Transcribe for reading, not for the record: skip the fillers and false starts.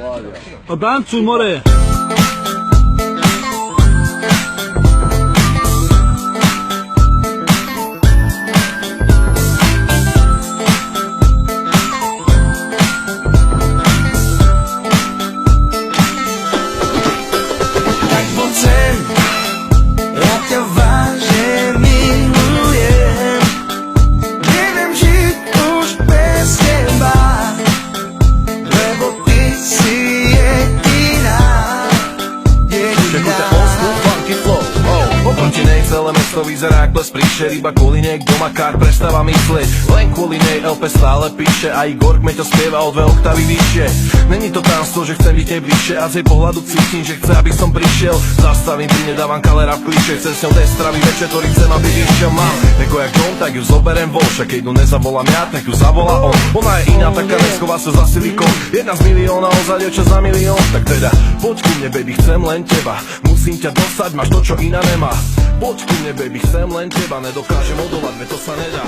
A táncul, more! Celé mesto vyzerá ako z príšer, iba kvôli nej doma kár prestáva myslieť. Len kvôli nej LP stále píše a Igor Kmeťo spieva o 2 oktávy vyššie. Není to tamstvo, že chcem byť nej bližšie, a z jej pohľadu cítim, že chce, aby som prišiel. Zastavím pri nedávam kalera v klíše, chce s ňou destravý večer, ktorý chcem, aby vyšiel. Mám neko jak dom, tak ju zoberem von, však keď ju nezavolám ja, tak ju zavolá on. Ona je iná, taká neschová sa za silikon, jedna z milióna, ozad dievča za milión. Tak teda, poď ku mne, baby, chcem len teba, musím ťa dostať, máš to, čo iná nemá. Poď ku mne, baby, chcem len teba, nedokážem odolať, veď to sa nedá.